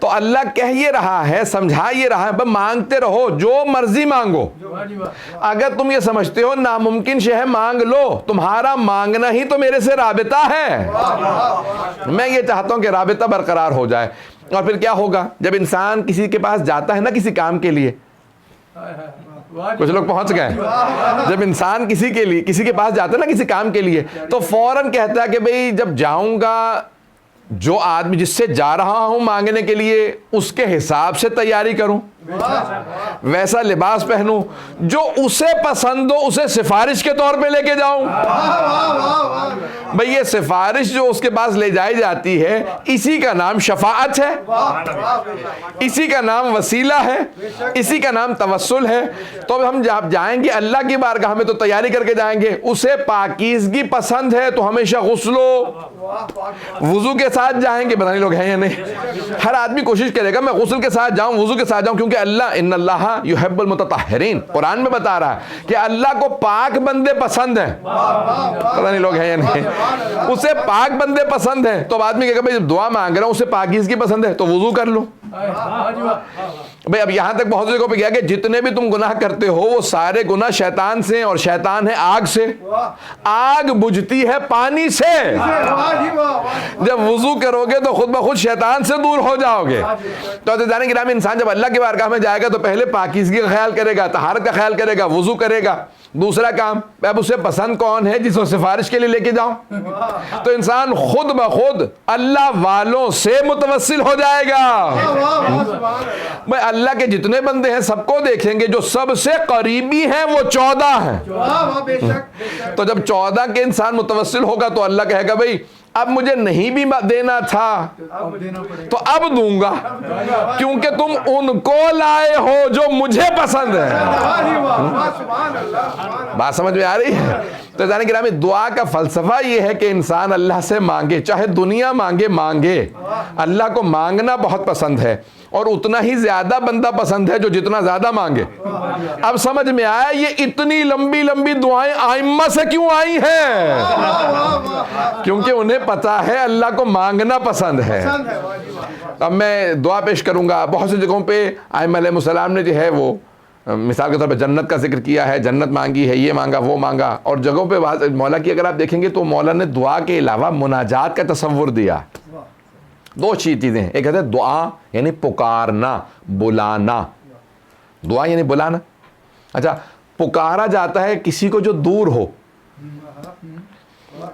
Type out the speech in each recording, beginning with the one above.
تو اللہ کہہ یہ رہا ہے, سمجھا یہ رہا ہے, بس مانگتے رہو, جو مرضی مانگو. اگر تم یہ سمجھتے ہو ناممکن شے ہے, مانگ لو. تمہارا مانگنا ہی تو میرے سے رابطہ ہے. میں یہ چاہتا ہوں کہ رابطہ برقرار ہو جائے. اور پھر کیا ہوگا جب انسان کسی کے پاس جاتا ہے نا کسی کام کے لیے, کچھ لوگ پہنچ گئے, جب انسان کسی کے پاس جاتا ہے نا کسی کام کے لیے, تو فوراً کہتا ہے کہ بھئی جب جاؤں گا, جو آدمی جس سے جا رہا ہوں مانگنے کے لیے اس کے حساب سے تیاری کروں, ویسا لباس پہنوں, جو اسے پسند ہو اسے سفارش کے طور پہ لے کے جاؤں. بھئی یہ سفارش جو اس کے پاس لے جائی جاتی ہے, اسی کا نام شفاعت ہے, اسی کا نام وسیلہ ہے, اسی کا نام توسل ہے. تو اب ہم جب جائیں گے اللہ کی بارگاہ میں تو تیاری کر کے جائیں گے. اسے پاکیزگی پسند ہے تو ہمیشہ غسل و وضو کے ساتھ جائیں گے. پتہ نہیں لوگ ہیں یا نہیں, ہر آدمی کوشش کرے گا میں غسل کے ساتھ جاؤں, وضو کے ساتھ جاؤں, کیونکہ اللہ ان اللہ یحب المتطہرین قرآن میں بتا رہا ہے کہ اللہ کو پاک بندے پسند ہیں. پتہ نہیں لوگ ہیں یا نہیں, اسے پاک بندے پسند ہیں. تو اب آدمی کہے گا بھائی جب دعا مانگ رہا ہوں اسے پاکیزگی پسند ہے تو وضو کر لو. بھئی اب یہاں تک بہت جگہوں پہ کیا کہ جتنے بھی تم گناہ کرتے ہو وہ سارے گناہ شیطان سے, اور شیطان ہے آگ سے. آگ بجھتی ہے پانی سے. جب وضو کرو گے تو خود بخود شیطان سے دور ہو جاؤ گے. تو عزیزان گرامی, انسان جب اللہ کی بارگاہ میں جائے گا تو پہلے پاکیزگی کا خیال کرے گا, طہارت کا خیال کرے گا, وضو کرے گا. دوسرا کام, اب اسے پسند کون ہے جس کو سفارش کے لیے لے کے جاؤں. تو انسان خود بخود اللہ والوں سے متوسل ہو جائے گا. بھئی اللہ کے جتنے بندے ہیں سب کو دیکھیں گے, جو سب سے قریبی ہیں وہ 14 ہیں. تو جب 14 کے انسان متوسل ہوگا تو اللہ کہے گا بھئی اب مجھے نہیں بھی دینا تھا تو اب دوں گا, کیونکہ تم ان کو لائے ہو جو مجھے پسند ہے. بات سمجھ میں آ رہی ہے؟ تو جانے گرامی, دعا کا فلسفہ یہ ہے کہ انسان اللہ سے مانگے, چاہے دنیا مانگے. اللہ کو مانگنا بہت پسند ہے, اور اتنا ہی زیادہ بندہ پسند ہے جو جتنا زیادہ مانگے. اب سمجھ میں آیا یہ اتنی لمبی لمبی دعائیں ائمہ سے کیوں آئی ہیں, کیونکہ انہیں پتا ہے اللہ کو مانگنا پسند ہے. اب میں دعا پیش کروں گا. بہت سی جگہوں پہ ائمہ علیہ السلام نے جو ہے وہ مثال کے طور پہ جنت کا ذکر کیا ہے, جنت مانگی ہے, یہ مانگا وہ مانگا. اور جگہوں پہ مولا کی اگر آپ دیکھیں گے تو مولا نے دعا کے علاوہ مناجات کا تصور دیا. 2 چیزیں ہیں, ایک ہے دعا یعنی پکارنا, بلانا. دعا یعنی بلانا. اچھا, پکارا جاتا ہے کسی کو جو دور ہو,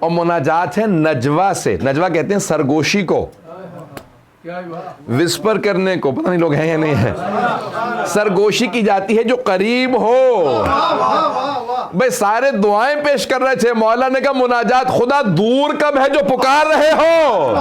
اور مناجات ہے نجوہ سے. نجوہ کہتے ہیں سرگوشی کو, وسپر کرنے کو. پتہ نہیں لوگ ہیں یا نہیں ہیں. سرگوشی کی جاتی ہے جو قریب ہو. بھئی سارے دعائیں پیش کر رہے تھے, مولا نے کہا مناجات, خدا دور کب ہے جو پکار رہے ہو.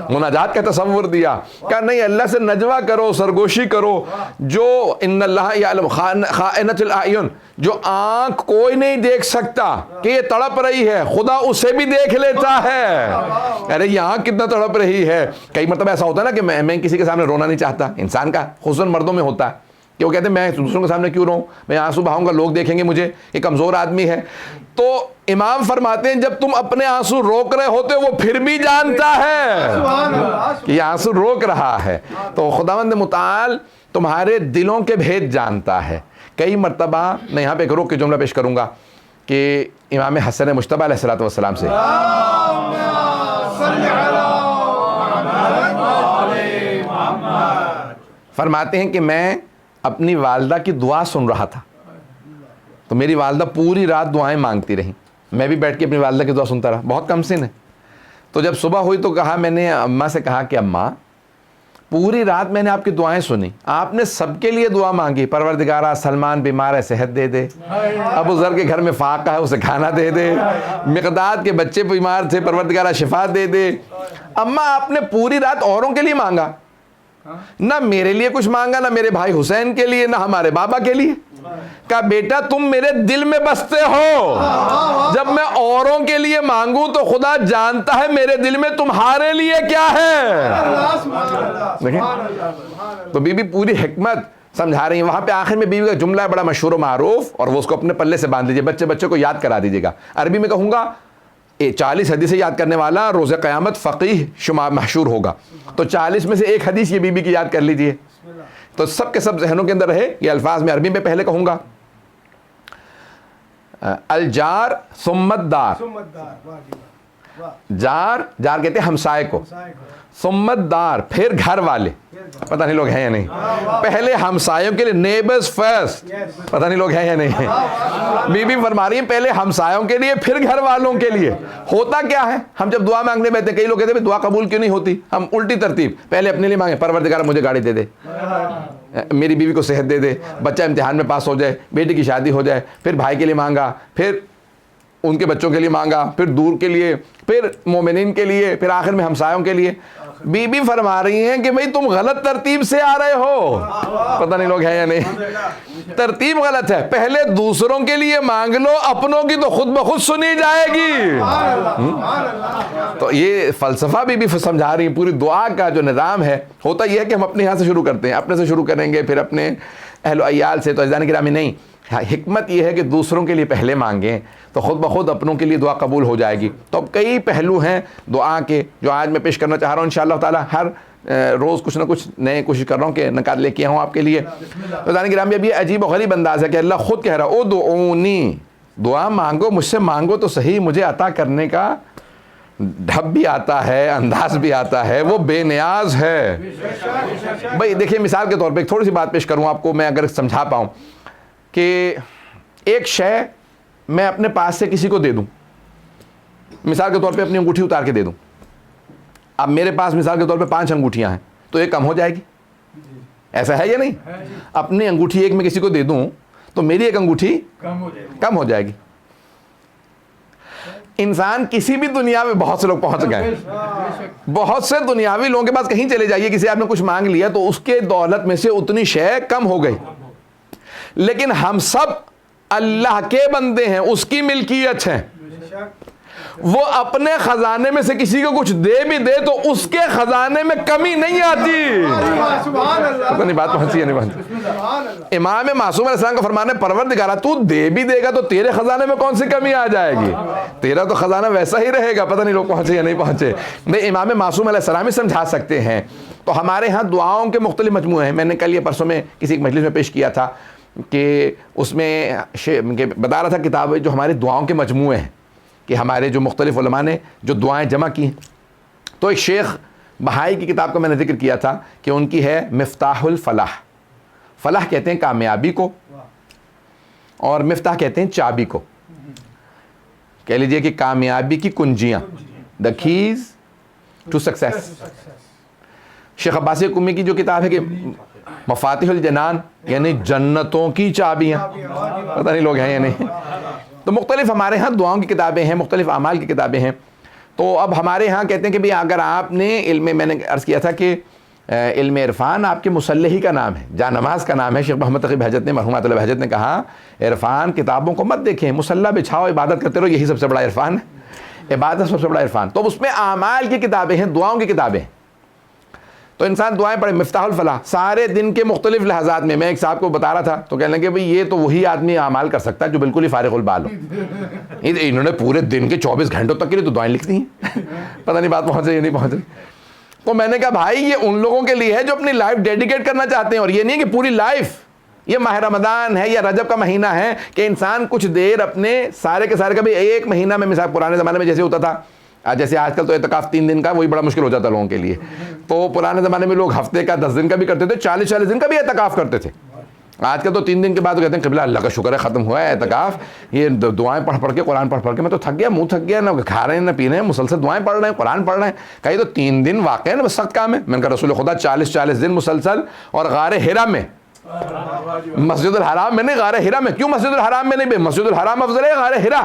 مناجات کا تصور دیا, کہا نہیں اللہ سے نجوہ کرو, سرگوشی کرو. جو ان اللہ یعلم خائنۃ الاعین, جو آنکھ کوئی نہیں دیکھ سکتا کہ یہ تڑپ رہی ہے, خدا اسے بھی دیکھ لیتا ہے. ارے یہ آنکھ کتنا تڑپ رہی ہے. کئی مرتبہ ایسا ہوتا ہے نا کہ میں کسی کے سامنے رونا نہیں چاہتا. انسان کا خصوصاً مردوں میں ہوتا ہے کہ وہ کہتے ہیں میں دوسروں کے سامنے کیوں رہوں, میں آنسو بہاؤں گا, لوگ دیکھیں گے مجھے, یہ کمزور آدمی ہے. تو امام فرماتے ہیں جب تم اپنے آنسو روک رہے ہوتے وہ پھر بھی جانتا ہے کہ یہ آنسو روک رہا ہے. تو خداوند متعال تمہارے دلوں کے بھید جانتا ہے. کئی مرتبہ میں یہاں پہ ایک روک کے جملہ پیش کروں گا کہ امام حسن مجتبی علیہ السلام سے فرماتے ہیں کہ میں اپنی والدہ کی دعا سن رہا تھا, تو میری والدہ پوری رات دعائیں مانگتی رہیں, میں بھی بیٹھ کے اپنی والدہ کی دعا سنتا رہا. بہت کم سن ہے. تو جب صبح ہوئی تو کہا, میں نے اماں سے کہا کہ اماں پوری رات میں نے آپ کی دعائیں سنی, آپ نے سب کے لیے دعا مانگی, پروردگارہ سلمان بیمار ہے صحت دے دے, ابو ذر کے گھر میں فاقہ ہے اسے کھانا دے دے, مقداد کے بچے بیمار تھے پروردگارہ شفا دے دے. اماں آپ نے پوری رات اوروں کے لیے مانگا, نہ میرے لیے کچھ مانگا, نہ میرے بھائی حسین کے لیے, نہ ہمارے بابا کے لیے. کہا بیٹا تم میرے دل میں بستے ہو, جب میں اوروں کے لیے مانگوں تو خدا جانتا ہے میرے دل میں تمہارے لیے کیا ہے. دیکھیں تو بی بی پوری حکمت سمجھا رہی ہیں. وہاں پہ آخر میں بیوی کا جملہ ہے بڑا مشہور و معروف, اور وہ اس کو اپنے پلے سے باندھ لیجیے, بچے کو یاد کرا دیجیے گا. عربی میں کہوں گا 40 حدیثیں یاد کرنے والا روز قیامت فقیہ شمار محشور ہوگا. تو 40 میں سے ایک حدیث یہ بی بی کی یاد کر لیجئے. تو سب کے سب ذہنوں کے اندر رہے. یہ الفاظ میں عربی میں پہلے کہوں گا. الجار ثم الدار. جار کہتے ہیں ہمسائے کو. ثم الدار پھر گھر والے. پتہ نہیں لوگ ہیں یا نہیں. پہلے ہمسایوں کے لیے نیبرز فرسٹ. پتہ نہیں لوگ ہیں یا نہیں. بی بی فرما رہی ہیں پہلے ہمسایوں کے لیے پھر گھر والوں کے لیے. ہوتا کیا ہے ہم جب دعا مانگنے بیٹھتے ہیں کئی لوگ کہتے ہیں دعا قبول کیوں نہیں ہوتی. ہم الٹی ترتیب پہلے اپنے لیے مانگیں پروردگار مجھے گاڑی دے دے, میری بیوی کو صحت دے دے, بچہ امتحان میں پاس ہو جائے, بیٹی کی شادی ہو جائے, پھر بھائی کے لیے مانگا, پھر ان کے بچوں کے لیے مانگا, پھر دور کے لیے, پھر مومنین کے لیے, پھر آخر میں ہمسایوں کے لیے. بی بی فرما رہی ہیں کہ بھئی تم غلط ترتیب سے آ رہے ہو. پتہ نہیں لوگ ہیں یا نہیں. ترتیب غلط ہے. پہلے دوسروں کے لیے مانگ لو, اپنوں کی تو خود بخود سنی جائے گی. تو یہ فلسفہ بی بی سمجھا رہی ہیں. پوری دعا کا جو نظام ہے ہوتا یہ ہے کہ ہم اپنے یہاں سے شروع کرتے ہیں, اپنے سے شروع کریں گے, پھر اپنے اہل و عیال سے. تو عزیزان گرامی نہیں, حکمت یہ ہے کہ دوسروں کے لیے پہلے مانگیں تو خود بخود اپنوں کے لیے دعا قبول ہو جائے گی. تو اب کئی پہلو ہیں دعا کے جو آج میں پیش کرنا چاہ رہا ہوں. انشاءاللہ تعالی ہر روز کچھ نہ کچھ نئے کوشش کر رہا ہوں کہ نکات لے کے آؤں آپ کے لیے. تو عزیزان گرامی اب یہ عجیب و غریب انداز ہے کہ اللہ خود کہہ رہا ہے ادعونی, دعا مانگو, مجھ سے مانگو تو صحیح, مجھے عطا کرنے کا ڈھب بھی آتا ہے, انداز بھی آتا ہے, وہ بے نیاز ہے. بھائی دیکھیے مثال کے طور پہ ایک تھوڑی سی بات پیش کروں آپ کو, میں اگر سمجھا پاؤں کہ ایک شے میں اپنے پاس سے کسی کو دے دوں, مثال کے طور پہ اپنی انگوٹھی اتار کے دے دوں. اب میرے پاس مثال کے طور پہ 5 انگوٹھیاں ہیں تو ایک کم ہو جائے گی, ایسا ہے یا نہیں؟ اپنی انگوٹھی ایک میں کسی کو دے دوں تو میری ایک انگوٹھی کم ہو جائے گی. انسان کسی بھی دنیا میں بہت سے لوگ پہنچ گئے, بہت سے دنیاوی لوگوں کے پاس کہیں چلے جائیے, کسی آپ نے کچھ مانگ لیا تو اس کے دولت میں سے اتنی شے کم ہو گئی. لیکن ہم سب اللہ کے بندے ہیں, اس کی ملکیت ہیں. وہ اپنے خزانے میں سے کسی کو کچھ دے بھی دے تو اس کے خزانے میں کمی نہیں آتی. پتہ نہیں بات پہنچی ہے نہیں پہنچی. امام معصوم علیہ السلام کا فرمان ہے پروردگارا تو دے بھی دے گا تو تیرے خزانے میں کون سی کمی آ جائے گی, تیرا تو خزانہ ویسا ہی رہے گا. پتہ نہیں لوگ پہنچے یا نہیں پہنچے. نہیں, امام معصوم علیہ السلام ہی سمجھا سکتے ہیں. تو ہمارے ہاں دعاؤں کے مختلف مجموعے ہیں. میں نے کل یہ پرسوں میں کسی ایک مجلس میں پیش کیا تھا کہ اس میں بتا رہا تھا کتاب جو ہماری دعاؤں کے مجموعے ہیں کہ ہمارے جو مختلف علماء نے جو دعائیں جمع کی ہیں. تو ایک شیخ بہائی کی کتاب کا میں نے ذکر کیا تھا کہ ان کی ہے مفتاح الفلاح. فلاح کہتے ہیں کامیابی کو اور مفتاح کہتے ہیں چابی کو. کہہ لیجئے کہ کامیابی کی کنجیاں, دا کیز ٹو سکسیس. شیخ عباسی قمی کی جو کتاب ہے کہ مفاتیح الجنان یعنی جنتوں کی چابیاں. پتہ نہیں لوگ ہیں یا نہیں. تو مختلف ہمارے ہاں دعاؤں کی کتابیں ہیں, مختلف اعمال کی کتابیں ہیں. تو اب ہمارے ہاں کہتے ہیں کہ اگر آپ نے علم, میں نے عرض کیا تھا کہ علم عرفان آپ کے مصلحی کا نام ہے, جا نماز کا نام ہے. شیخ محمد تقی بہجت نے, مرحوم آیت اللہ بہجت نے کہا عرفان کتابوں کو مت دیکھیں, مصلی بچھاؤ, عبادت کرتے رہو, یہی سب سے بڑا عرفان ہے. عبادت سب سے بڑا عرفان. تو اس میں اعمال کی کتابیں ہیں, دعاؤں کی کتابیں ہیں. تو انسان دعائیں پڑھے. مفتاح الفلاح سارے دن کے مختلف لحظات میں ایک صاحب کو بتا رہا تھا تو کہنے لگے بھئی یہ تو وہی آدمی اعمال کر سکتا ہے جو بالکل ہی فارغ البال ہو. انہوں نے پورے دن کے 24 گھنٹوں تک کے لیے تو دعائیں لکھ دی ہیں. پتہ نہیں بات پہنچ رہی یا نہیں پہنچ رہی. تو میں نے کہا بھائی یہ ان لوگوں کے لیے ہے جو اپنی لائف ڈیڈیکیٹ کرنا چاہتے ہیں, اور یہ نہیں کہ پوری لائف. یہ ماہ رمضان ہے یا رجب کا مہینہ ہے کہ انسان کچھ دیر اپنے سارے کے سارے, کبھی ایک مہینہ میں, مثال پرانے زمانے میں جیسے ہوتا تھا, جیسے آج کل تو اعتکاف 3 دن کا وہی بڑا مشکل ہو جاتا لوگوں کے لیے. تو پرانے زمانے میں لوگ ہفتے کا 10 دن کا بھی کرتے تھے, 40 دن کا بھی اعتکاف کرتے تھے. آج کل تو 3 دن کے بعد کہتے ہیں قبلہ اللہ کا شکر ہے ختم ہوا ہے اعتکاف, یہ دعائیں پڑھ کے قرآن پڑھ کے میں تو تھک گیا, منہ تھک گیا, نہ کھا رہے ہیں نہ پی رہے ہیں, مسلسل دعائیں پڑھ رہے ہیں, قرآن پڑھ رہے ہیں. کہیں تو 3 دن واقع ہے نا بس سخت کام ہے. میں نے کہا رسول خدا 40 دن مسلسل, اور غار ہرا میں, مسجد الحرام میں نہیں, غار ہرا میں. کیوں مسجد الحرام میں نہیں؟ مسجد الحرام افضل ہے غار ہرا.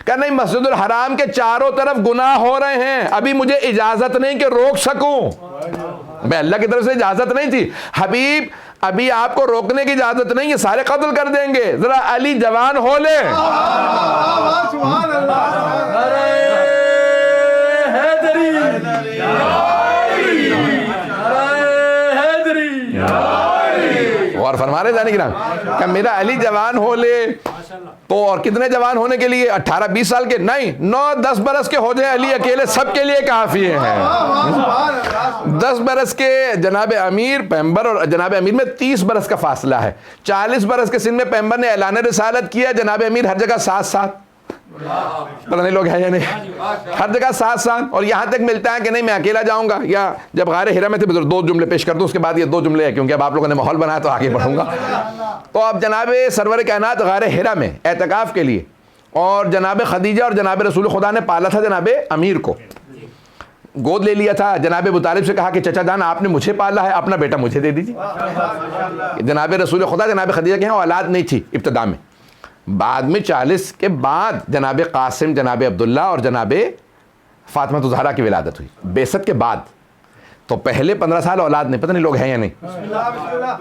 کہ نہیں, مسجد الحرام کے چاروں طرف گناہ ہو رہے ہیں, ابھی مجھے اجازت نہیں کہ روک سکوں. میں اللہ کی طرف سے اجازت نہیں تھی. حبیب ابھی آپ کو روکنے کی اجازت نہیں, یہ سارے قتل کر دیں گے, ذرا علی جوان ہو لے. سبحان اللہ. اور فرما رہے جانے کی نام کہ میرا علی جوان ہو لے, تو اور کتنے جوان ہونے کے لیے؟ 18-20 سال کے نہیں، 9-10 برس کے ہو جائیں علی اکیلے سب کے لیے کافی ہیں۔ 10 برس کے جناب امیر پیغمبر اور جناب امیر میں 30 برس کا فاصلہ ہے۔ 40 برس کے سن میں پیغمبر نے اعلان رسالت کیا، جناب امیر ہر جگہ ساتھ پتہ نہیں لوگ ہیں یا نہیں، ہر جگہ ساتھ، اور یہاں تک ملتا ہے کہ نہیں میں اکیلا جاؤں گا، یا جب غار حرا میں تھے 2 جملے پیش کر دوں، اس کے بعد یہ 2 جملے ہیں کیونکہ اب آپ لوگوں نے ماحول بنایا تو آگے بڑھوں گا۔ تو اب جناب سرور کائنات غار حرا میں اعتکاف کے لیے، اور جناب خدیجہ اور جناب رسول خدا نے پالا تھا جناب امیر کو، گود لے لیا تھا، جناب ابو طالب سے کہا کہ چچا جان آپ نے مجھے پالا ہے، اپنا بیٹا مجھے دے دیجیے۔ جناب رسول خدا جناب خدیجہ کے ہیں اولاد نہیں تھی ابتدا میں، بعد میں 40 کے بعد جناب قاسم، جناب عبداللہ اور جناب فاطمہ الزہرا کی ولادت ہوئی بعثت کے بعد۔ تو پہلے 15 سال اولاد نہیں، پتہ نہیں لوگ ہیں یا نہیں۔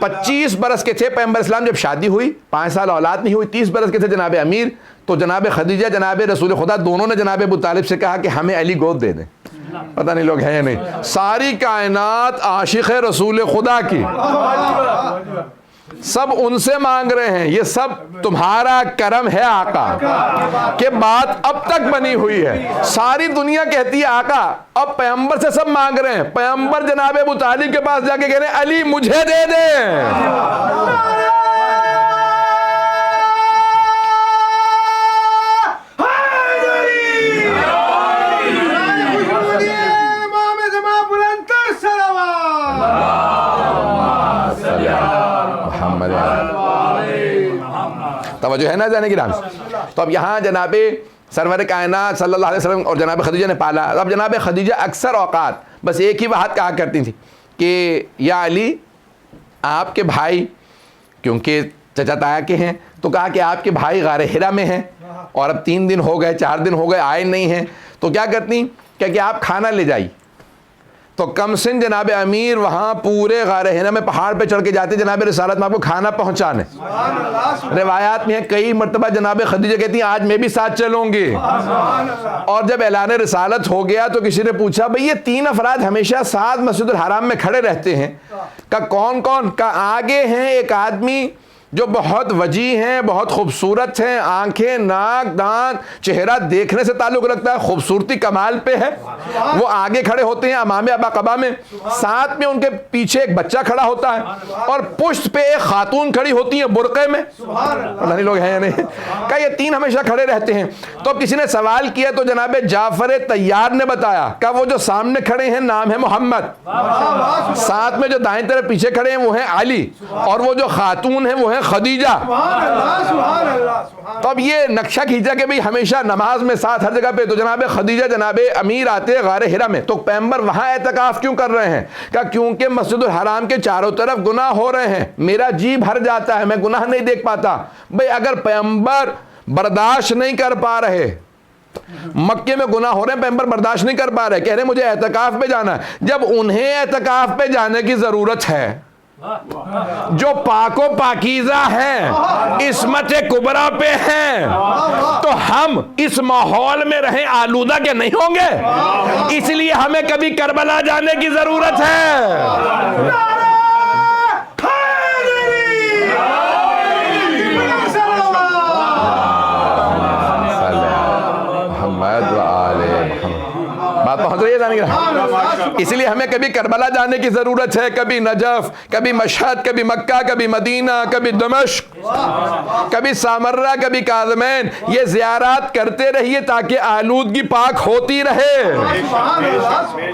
25 برس کے تھے پیغمبر اسلام جب شادی ہوئی، 5 سال اولاد نہیں ہوئی، 30 برس کے تھے جناب امیر، تو جناب خدیجہ جناب رسول خدا دونوں نے جناب ابو طالب سے کہا کہ ہمیں علی گود دے دیں۔ پتہ نہیں لوگ ہیں یا نہیں۔ ساری کائنات عاشق ہے رسول خدا کی، سب ان سے مانگ رہے ہیں، یہ سب تمہارا کرم ہے آقا کہ بات اب تک بنی ہوئی ہے۔ ساری دنیا کہتی ہے آقا، اب پیغمبر سے سب مانگ رہے ہیں، پیغمبر جناب ابو طالب کے پاس جا کے کہہ رہے ہیں علی مجھے دے دیں۔ توجہ ہے نا جانے کی رام۔ تو اب یہاں جناب سرور کائنات صلی اللہ علیہ وسلم اور جناب خدیجہ نے پالا۔ اب جناب خدیجہ اکثر اوقات بس ایک ہی بات کہا کرتی تھی کہ یا علی آپ کے بھائی، کیونکہ چچا تایا کے ہیں، تو کہا کہ آپ کے بھائی غار حرا میں ہیں اور اب 3 دن ہو گئے 4 دن ہو گئے آئے نہیں ہیں، تو کیا کرتی کہ آپ کھانا لے جائیے۔ تو کم سن جناب امیر وہاں پورے غار حرا میں پہاڑ پہ چڑھ کے جاتے جناب رسالت میں آپ کو کھانا پہنچانے۔ روایات میں ہے کئی مرتبہ جناب خدیجہ کہتی ہیں آج میں بھی ساتھ چلوں گی۔ اور جب اعلان رسالت ہو گیا تو کسی نے پوچھا بھئی یہ 3 افراد ہمیشہ ساتھ مسجد الحرام میں کھڑے رہتے ہیں، کہ کون کون؟ کہ آگے ہیں ایک آدمی جو بہت وجیح ہیں، بہت خوبصورت ہیں، آنکھیں، ناک، دانت، چہرہ دیکھنے سے تعلق رکھتا ہے، خوبصورتی کمال پہ ہے، وہ آگے کھڑے ہوتے ہیں امام ابا قبا میں، ساتھ میں ان کے پیچھے ایک بچہ کھڑا ہوتا ہے، اور پشت پہ ایک خاتون کھڑی ہوتی ہے برقعے میں۔ پتہ نہیں لوگ ہیں یا نہیں، کہ یہ 3 ہمیشہ کھڑے رہتے ہیں۔ تو اب کسی نے سوال کیا تو جناب جعفر طیار نے بتایا کہ وہ جو سامنے کھڑے ہیں نام ہے محمد، ساتھ میں جو دائیں طرف پیچھے کھڑے ہیں وہ ہیں علی، اور وہ جو خاتون ہیں وہ ہیں خدیجہ۔ تو اب یہ نقشہ کھینچا کہ بھئی ہمیشہ نماز میں ساتھ ہر جگہ پہ، تو جناب خدیجہ جناب امیر آتے غار حرا میں، تو پیغمبر وہاں اعتکاف کیوں کر رہے ہیں؟ کہ کیونکہ مسجد الحرام کے چاروں طرف گناہ ہو رہے ہیں، میرا جی بھر جاتا ہے، میں گناہ نہیں دیکھ پاتا۔ بھئی اگر پیغمبر برداشت نہیں کر پا رہے، مکے میں گناہ ہو رہے ہیں، پیغمبر برداشت نہیں کر پا رہے، کہہ رہے ہیں مجھے اعتکاف پہ جانا ہے، جب انہیں اعتکاف پہ جانے کی ضرورت ہے جو پاک و پاکیزہ ہیں، عصمت کبریٰ پہ ہیں، تو ہم اس ماحول میں رہیں آلودہ کے نہیں ہوں گے؟ اس لیے ہمیں کبھی کربلا جانے کی ضرورت ہے۔ بات پہنچ رہی ہے جانے کی، اس لیے ہمیں کبھی کربلا جانے کی ضرورت ہے، کبھی نجف، کبھی مشہد، کبھی مکہ، کبھی مدینہ، کبھی دمشق، کبھی سامرہ، کبھی کاظمین، یہ زیارات کرتے رہیے تاکہ آلودگی پاک ہوتی رہے،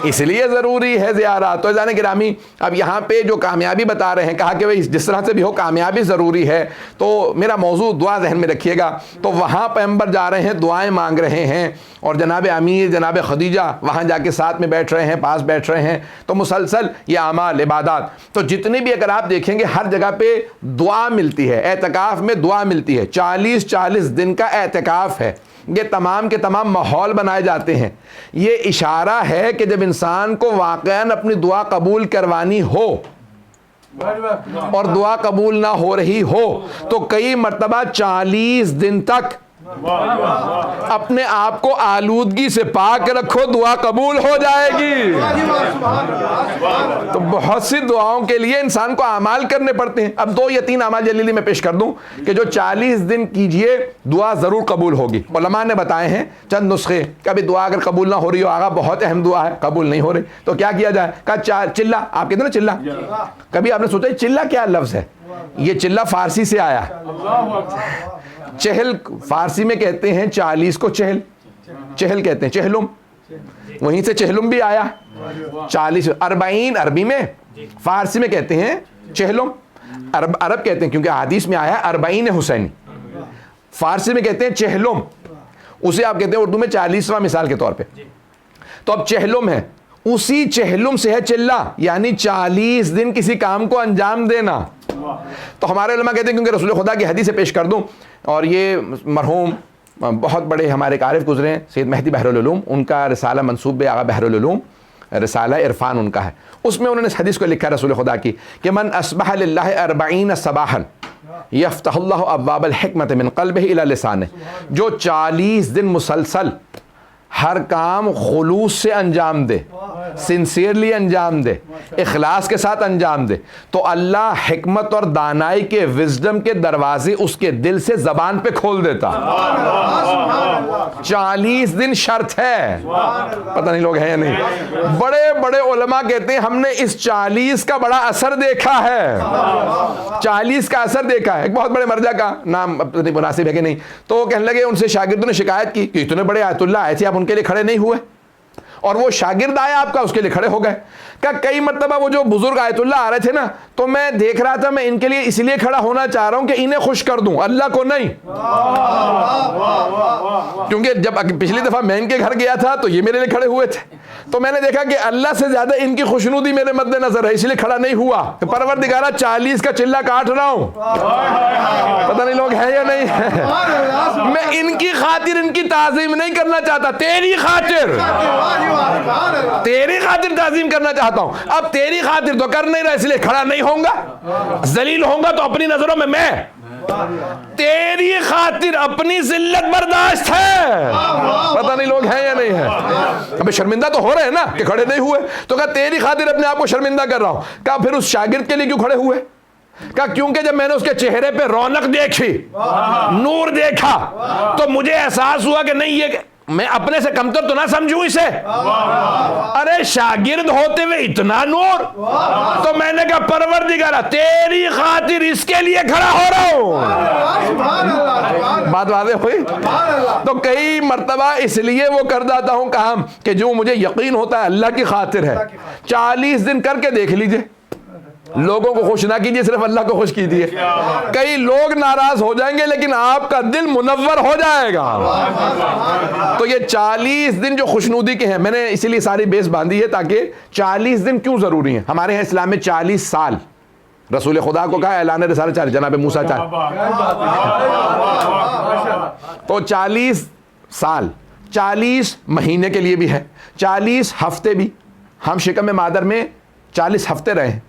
اس لیے ضروری ہے زیارات۔ تو جانے گرامی اب یہاں پہ جو کامیابی بتا رہے ہیں، کہا کہ جس طرح سے بھی ہو کامیابی ضروری ہے، تو میرا موضوع دعا ذہن میں رکھیے گا۔ تو وہاں پیغمبر جا رہے ہیں، دعائیں مانگ رہے ہیں، اور جناب امیر جناب خدیجہ وہاں جا کے ساتھ میں بیٹھ رہے ہیں، پاس بیٹھ رہے ہیں، تو مسلسل یہ اعمال عبادات، تو جتنے بھی اگر آپ دیکھیں گے ہر جگہ پہ دعا ملتی ہے، اعتکاف میں دعا ملتی ہے، 40 دن کا اعتکاف ہے، یہ تمام کے تمام ماحول بنائے جاتے ہیں۔ یہ اشارہ ہے کہ جب انسان کو واقعاً اپنی دعا قبول کروانی ہو اور دعا قبول نہ ہو رہی ہو، تو کئی مرتبہ 40 دن تک اپنے آپ کو آلودگی سے پاک رکھو، دعا قبول ہو جائے گی۔ تو بہت سی دعاؤں کے لیے انسان کو اعمال کرنے پڑتے ہیں۔ اب 2 یا 3 اعمال جلیلی میں پیش کر دوں کہ جو 40 دن کیجئے دعا ضرور قبول ہوگی۔ علماء نے بتائے ہیں چند نسخے، کبھی دعا اگر قبول نہ ہو رہی ہو، آقا بہت اہم دعا ہے قبول نہیں ہو رہی، تو کیا کیا جائے؟ کہا چلہ، آپ کہتے ہیں نا چلہ، کبھی آپ نے سوچا چلہ کیا لفظ ہے؟ یہ چلہ فارسی سے آیا۔ چہل فارسی میں کہتے ہیں 40 کو چہل، چہل کہتے ہیں چہلم، وہیں سے چہلم بھی آیا۔ 40 40 عربی میں، فارسی میں کہتے ہیں چہلم، عرب کہتے ہیں کیونکہ حدیث میں آیا 40 حسینی، فارسی میں کہتے ہیں چہلم، اسے آپ کہتے ہیں اردو میں 40واں مثال کے طور پہ۔ تو اب چہلم ہے، اسی چہلم سے ہے چلہ، یعنی 40 دن کسی کام کو انجام دینا۔ تو ہمارے علماء کہتے ہیں کیونکہ رسول خدا کی حدیث سے پیش کر دوں، اور یہ مرحوم بہت بڑے ہمارے عارف گزرے ہیں سید مہدی بحر العلوم، ان کا رسالہ منسوب آغا بحر العلوم، رسالہ عرفان ان کا ہے، اس میں انہوں نے اس حدیث کو لکھا رسول خدا کی کہ من اصبح للہ 40 صباحا یفتح اللہ ابواب الحکمت من قلبہ الی لسانہ، جو 40 دن مسلسل ہر کام خلوص سے انجام دے، سنسیئرلی انجام دے، اخلاص کے ساتھ انجام دے، تو اللہ حکمت اور دانائی کے وزڈم کے دروازے اس کے دل سے زبان پہ کھول دیتا۔ 40 دن شرط ہے، پتہ نہیں لوگ ہیں یا نہیں۔ بڑے بڑے علماء کہتے ہیں ہم نے اس 40 کا بڑا اثر دیکھا ہے، 40 کا اثر دیکھا ہے۔ ایک بہت بڑے مرجع کا نام مناسب ہے کہ نہیں، تو وہ کہنے لگے ان سے شاگردوں نے شکایت کی کہ اتنے بڑے آیت اللہ آئے تھے، آپ ان کے لیے کھڑے نہیں ہوئے، اور وہ شاگرد آیا آپ کا اس کے لیے کھڑے ہو گئے۔ کہ کئی مرتبہ وہ جو بزرگ آیت اللہ آ رہے تھے نا، تو میں دیکھ رہا تھا میں ان کے لیے اس لیے کھڑا ہونا چاہ رہا ہوں کہ انہیں خوش کر دوں، اللہ کو نہیں۔ کیونکہ جب پچھلی دفعہ میں ان کے گھر گیا تھا تو یہ میرے لیے کھڑے ہوئے تھے، تو میں نے دیکھا کہ اللہ سے زیادہ ان کی خوشنودی میرے مد نظر ہے، اس لیے کھڑا نہیں ہوا۔ پروردگارہ 40 کا چلہ کاٹ رہا ہوں، پتہ نہیں لوگ ہیں یا نہیں ہے، میں ان کی خاطر ان کی تعظیم نہیں کرنا چاہتا، تیری خاطر، تیری خاطر تعظیم کرنا چاہتا ہوں۔ اب تیری خاطر تو کر نہیں رہا، اس لیے کھڑا نہیں ہوں گا، ذلیل ہوں گا تو اپنی نظروں میں تیری خاطر اپنی ذلت برداشت ہے، پتہ نہیں لوگ ہیں یا نہیں ہے۔ ابھی شرمندہ تو ہو رہے ہیں نا کہ کھڑے نہیں ہوئے، تو کہا تیری خاطر اپنے آپ کو شرمندہ کر رہا ہوں۔ کہا پھر اس شاگرد کے لیے کیوں کھڑے ہوئے؟ کہا کیونکہ جب میں نے اس کے چہرے پہ رونق دیکھی، نور دیکھا، تو مجھے احساس ہوا کہ نہیں، یہ میں اپنے سے کمتر تو نہ سمجھوں اسے، ارے شاگرد ہوتے ہوئے اتنا نور، تو میں نے کہا پروردگارہ تیری خاطر اس کے لیے کھڑا ہو رہا ہوں۔ بات واضح ہوئی؟ تو کئی مرتبہ اس لیے وہ کر جاتا ہوں کام کہ جو مجھے یقین ہوتا ہے اللہ کی خاطر ہے۔ 40 دن کر کے دیکھ لیجئے، لوگوں کو خوش نہ کیجئے، صرف اللہ کو خوش کیجئے۔ کئی لوگ ناراض ہو جائیں گے لیکن آپ کا دل منور ہو جائے گا۔ تو یہ 40 دن جو خوشنودی کے ہیں، میں نے اسی لیے ساری بیس باندھی ہے تاکہ 40 دن کیوں ضروری ہیں۔ ہمارے ہیں اسلام میں 40 سال، رسول خدا کو کہا اعلان رسالت 40، جناب موسیٰ 40، تو 40 سال، 40 مہینے کے لیے بھی ہے، 40 ہفتے بھی۔ ہم شکم مادر میں 40 ہفتے رہے ہیں۔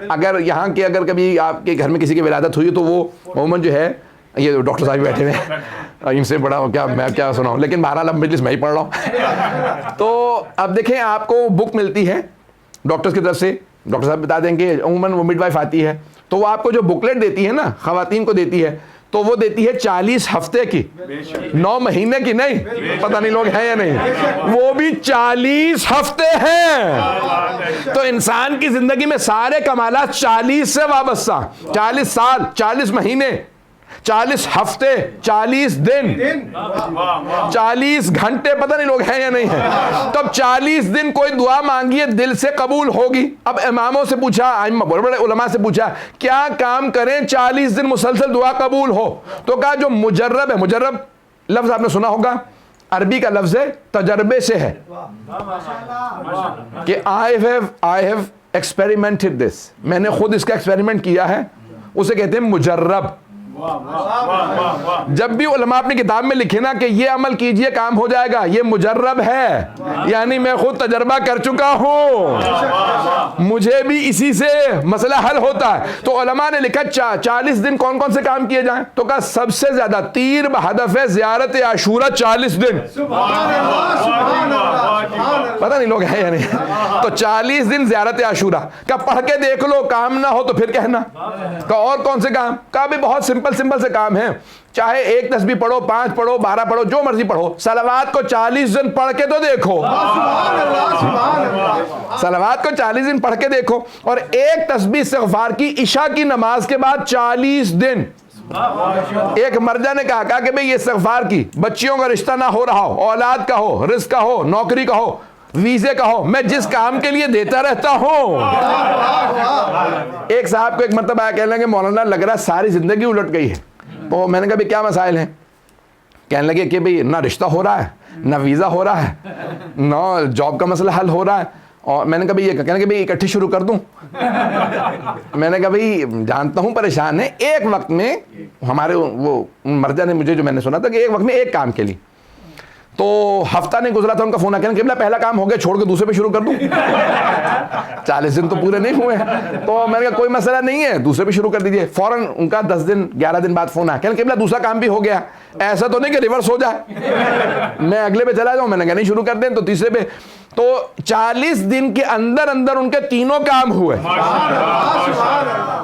اگر یہاں کے اگر کبھی آپ کے گھر میں کسی کی ولادت ہوئی تو وہ عموماً جو ہے، یہ ڈاکٹر صاحب بیٹھے ہوئے ہیں، ان سے بڑا کیا میں کیا سناؤں، لیکن بہرحال اب مجلس میں ہی پڑھ رہا ہوں۔ تو اب دیکھیں آپ کو بک ملتی ہے ڈاکٹرز کی طرف سے، ڈاکٹر صاحب بتا دیں کہ عموماً وہ مڈ وائف آتی ہے، تو وہ آپ کو جو بکلیٹ دیتی ہے نا، خواتین کو دیتی ہے، تو وہ دیتی ہے 40 ہفتے کی، 9 مہینے کی نہیں، پتہ نہیں لوگ ہیں یا نہیں، وہ بھی 40 ہفتے ہیں۔ تو انسان کی زندگی میں سارے کمالات 40 سے وابستہ، 40 سال، 40 مہینے، 40 ہفتے، 40 دن، 40 گھنٹے، پتہ نہیں لوگ ہیں یا نہیں ہیں۔ تو اب 40 دن کوئی دعا مانگیے دل سے قبول ہوگی۔ اب اماموں سے پوچھا، بڑے بڑے علماء سے پوچھا کیا کام کریں 40 دن مسلسل دعا قبول ہو، تو کہا جو مجرب ہے، مجرب لفظ آپ نے سنا ہوگا، عربی کا لفظ ہے، تجربے سے ہے، کہ I have experimented this، میں نے خود اس کا ایکسپیریمنٹ کیا ہے، اسے کہتے ہیں مجرب۔ جب بھی علماء اپنی کتاب میں لکھے نا کہ یہ عمل کیجئے کام ہو جائے گا، یہ مجرب ہے، یعنی میں خود تجربہ کر چکا ہوں، مجھے بھی اسی سے مسئلہ حل ہوتا ہے. تو علماء نے لکھا 40 دن کون کون سے کام کیے جائیں؟ تو کہا سب سے زیادہ تیر بہدف زیارت عاشورہ 40 دن. پتہ نہیں لوگ ہیں یا نہیں. تو 40 دن زیارت عاشورہ کا پڑھ کے دیکھ لو، کام نہ ہو تو پھر کہنا. کہ اور کون سے کام؟ کہا بھی بہت سمپل سے کام ہیں، چاہے 1 تسبیح پڑھو، 5 پڑھو، 12 پڑھو، جو مرضی پڑھو، صلوات کو 40 دن پڑھ کے تو دیکھو. صلوات کو 40 دن پڑھ کے دیکھو. اور 1 تسبیح استغفار کی عشاء کی نماز کے بعد 40 دن. ایک مرجع نے کہا کہ بھئی یہ استغفار کی، بچیوں کا رشتہ نہ ہو رہا ہو، اولاد کا ہو، رزق کا ہو، نوکری کا ہو، ویزے کا ہو، میں جس کام کے لیے دیتا رہتا ہوں. ایک صاحب کو ایک مرتبہ آیا، کہنے لگے مولانا لگ رہا ساری زندگی الٹ گئی ہے. تو میں نے کہا بھی کیا مسائل ہیں؟ کہنے لگے کہ بھئی نہ رشتہ ہو رہا ہے، نہ ویزا ہو رہا ہے، نہ جاب کا مسئلہ حل ہو رہا ہے. اور میں نے کہا بھئی یہ کہنے کہ بھئی اکٹھی شروع کر دوں. میں نے کہا بھئی جانتا ہوں پریشان ہے، ایک وقت میں ہمارے وہ مرجع نے مجھے جو میں نے سنا تھا کہ ایک وقت میں ایک کام کے لیے، تو ہفتہ نہیں گزرا تھا ان کا فون آ کے کہ پہلا کام ہو گیا، چھوڑ کے دوسرے پہ شروع کر دوں. 40 دن تو پورے نہیں ہوئے. تو میں نے کہا کوئی مسئلہ نہیں ہے، دوسرے پہ شروع کر دیجئے. فوراً ان کا 10 دن 11 دن بعد فون آیا، کہنے کہ دوسرا کام بھی ہو گیا، ایسا تو نہیں کہ ریورس ہو جائے، میں اگلے پہ چلا جاؤں. میں نے کہا نہیں، شروع کر دیں. تو تیسرے پہ. تو 40 دن کے اندر ان کے تینوں کام ہوئے.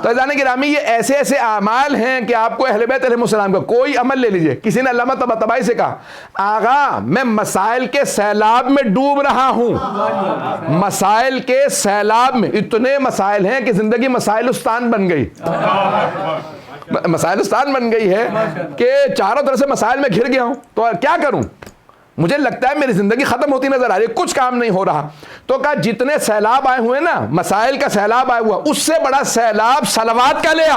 تو عزیزان گرامی، یہ ایسے اعمال ہیں کہ آپ کو اہل بیت علیہ السلام کا کوئی عمل لے لیجئے. کسی نے علامہ طباطبائی سے کہا، آغا میں مسائل کے سیلاب میں ڈوب رہا ہوں. مسائل کے سیلاب میں اتنے مسائل ہیں کہ زندگی مسائلستان بن گئی. مسائلستان بن گئی ہے کہ چاروں طرف سے مسائل میں گھر گیا ہوں. تو کیا کروں؟ مجھے لگتا ہے میری زندگی ختم ہوتی نظر آ رہی ہے، کچھ کام نہیں ہو رہا. تو کہا جتنے سیلاب آئے ہوئے نا، مسائل کا سیلاب آیا ہوا، اس سے بڑا سیلاب صلوات کا لیا.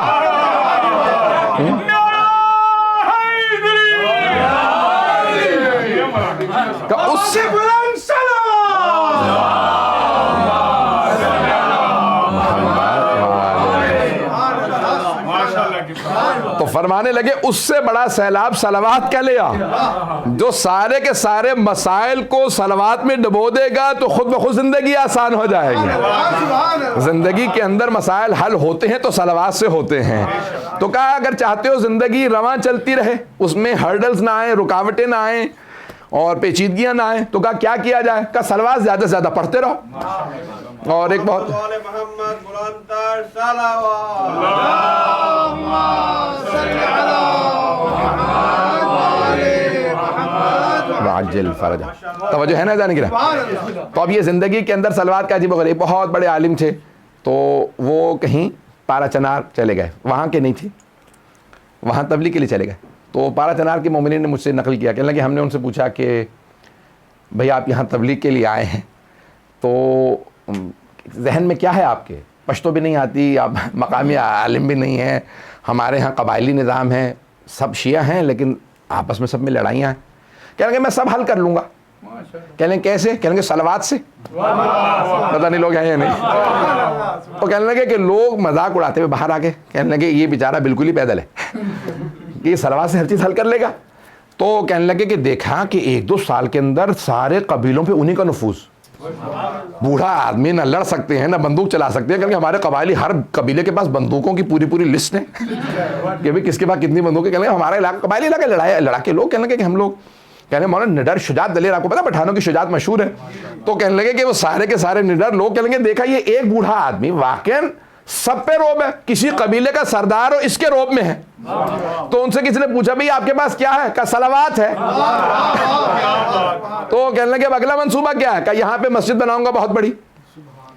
اس سے بلند تو فرمانے لگے اس سے بڑا سیلاب صلوات کا لیا. جو سارے کے سارے مسائل کو صلوات میں ڈبو دے گا تو خود بخود زندگی آسان ہو جائے گی. زندگی کے اندر مسائل حل ہوتے ہیں تو صلوات سے ہوتے ہیں. تو کہا اگر چاہتے ہو زندگی رواں چلتی رہے، اس میں ہرڈلز نہ آئیں، رکاوٹیں نہ آئیں اور پیچیدگیاں نہ آئیں، تو کہا کیا کیا جائے؟ کہا صلوات زیادہ سے زیادہ پڑھتے رہو. اور ایک بہت عجل فرجا. توجہ ہے نا جانے کی رہا. تو اب یہ زندگی کے اندر صلوات کا عجیب و غریب. بہت بڑے عالم تھے، تو وہ کہیں پارا چنار چلے گئے، وہاں کے نہیں تھے، وہاں تبلیغ کے لیے چلے گئے. تو پارا چنار کے مومنین نے مجھ سے نقل کیا، کہنے لگے ہم نے ان سے پوچھا کہ بھئی آپ یہاں تبلیغ کے لیے آئے ہیں، تو ذہن میں کیا ہے آپ کے؟ پشتو بھی نہیں آتی، آپ مقامی عالم بھی نہیں ہیں، ہمارے ہاں قبائلی نظام ہے، سب شیعہ ہیں لیکن آپس میں سب میں لڑائیاں ہیں. کہنے لگے میں سب حل کر لوں گا. کہنے لگے کیسے؟ کہنے لگے صلوات سے. پتہ نہیں لوگ ہیں یا نہیں. تو کہنے لگے کہ لوگ مذاق اڑاتے ہوئے باہر آ گئے، کہنے لگے یہ بیچارہ بالکل ہی پیدل ہے، یہ صلوات سے ہر چیز حل کر لے گا. تو کہنے لگے کہ دیکھا کہ 1-2 سال کے اندر سارے قبیلوں پہ انہی کا نفوذ. بوڑھا آدمی نہ لڑ سکتے ہیں نہ بندوق چلا سکتے ہیں، کیونکہ ہمارے قبائلی ہر قبیلے کے پاس بندوقوں کی پوری لسٹ ہے کہ بھئی کس کے پاس کتنی بندوقیں. کہنے لگے ہمارا علاقہ قبائلی علاقہ لڑا کے لوگ. کہنے لگے کہ ہم لوگ، کہنے مولانا نڈر شجاعت دلیر، آپ کو پتا پٹھانوں کی شجاعت مشہور ہے. تو کہنے لگے کہ وہ سارے کے سارے نڈر لوگ. کہنے لگے دیکھا یہ ایک بوڑھا آدمی واقعاً سب پہ روب ہے، کسی قبیلے کا سردار ہو اس کے روب میں ہے. تو ان سے کسی نے پوچھا بھئی آپ کے پاس کیا ہے؟ کہا صلوات ہے. تو کہنے لگے اب اگلا منصوبہ کیا ہے؟ کہا یہاں پہ مسجد بناؤں گا بہت بڑی.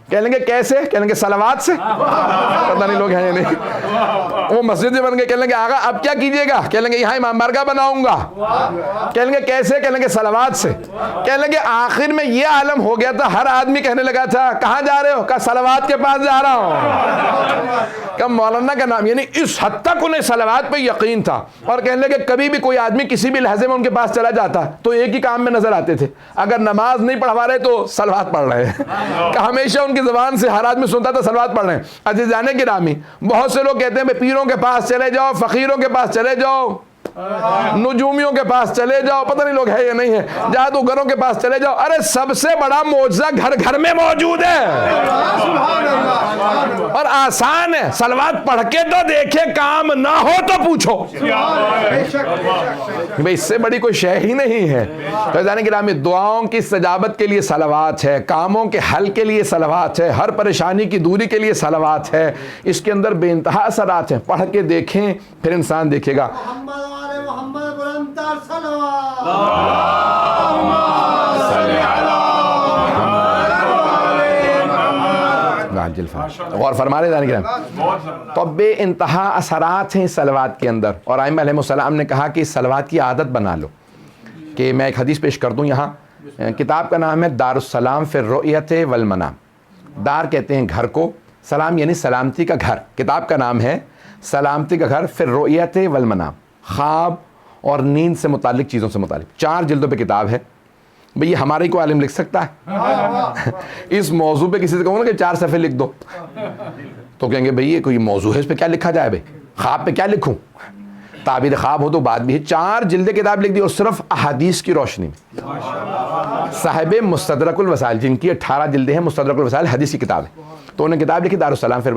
کہنے لگے کیسے؟ کہنے لگے صلوات سے. پتہ نہیں لوگ ہیں یا نہیں. وہ مسجد میں بن گئے. کہنے لگے آقا اب کیا کیجئے گا؟ کہنے لگے یہاں امام بارگاہ بناؤں گا. کہنے لگے کیسے؟ کہنے لگے صلوات سے. کہنے لگے آخر میں یہ عالم ہو گیا تھا، ہر آدمی کہنے لگا تھا کہاں جا رہے ہو؟ کہا صلوات کے پاس جا رہا ہوں. کہ مولانا کا نام، یعنی اس حد تک انہیں صلوات پہ یقین تھا. اور کہنے لگے کبھی بھی کوئی آدمی کسی بھی لحظے میں ان کے پاس چلا جاتا تو ایک ہی کام میں نظر آتے تھے، اگر نماز نہیں پڑھوا رہے تو صلوات پڑھ رہے ہیں. کہ ہمیشہ ان کی زبان سے ہر آدمی سنتا تھا صلوات پڑھ رہے ہیں. عزیزان گرامی بہت سے لوگ کہتے ہیں پیروں کے پاس چلے جاؤ, فقیروں کے پاس چلے جاؤ, نجومیوں کے پاس چلے جاؤ, پتہ نہیں لوگ ہے یا نہیں ہے, جادوگروں کے پاس چلے جاؤ. ارے سب سے بڑا معجزہ گھر گھر میں موجود ہے اور آسان ہے. صلوات پڑھ کے تو دیکھے, کام نہ ہو تو پوچھو. بھئی اس سے بڑی کوئی شے ہی نہیں ہے. تو جانے گرامی دعاؤں کی استجابت کے لیے صلوات ہے, کاموں کے حل کے لیے صلوات ہے, ہر پریشانی کی دوری کے لیے صلوات ہے. اس کے اندر بے انتہا اثرات ہیں. پڑھ کے دیکھیں پھر انسان دیکھے گا. محمد بلندر صلوات. غور فرما رہے ہیں. تو بے انتہا اثرات ہیں صلوات کے اندر. اور ائمہ علیہ السلام نے کہا کہ صلوات کی عادت بنا لو. کہ میں ایک حدیث پیش کر دوں یہاں. کتاب کا نام ہے دار السلام فی الرؤیت والمنام. دار کہتے ہیں گھر کو, سلام یعنی سلامتی کا گھر. کتاب کا نام ہے سلامتی کا گھر فی الرؤیت والمنام. خواب اور نیند سے متعلق چیزوں سے متعلق 4 جلدوں پہ کتاب ہے. بھئی یہ ہمارے کو عالم لکھ سکتا ہے؟ اس موضوع پہ کسی سے کہوں نا کہ 4 صفحے لکھ دو تو کہیں گے بھئی یہ کوئی موضوع ہے, اس پہ کیا لکھا جائے. بھئی خواب پہ کیا لکھوں, تعبیر خواب ہو تو بات بھی ہے. 4 جلدیں کتاب لکھ دی اور صرف احادیث کی روشنی میں. صاحب مستدرک الوسائل جن کی 18 جلدیں ہیں, مستدرک الوسائل حدیث کی کتاب ہے, تو انہوں نے کتاب لکھی دار السلام. پھر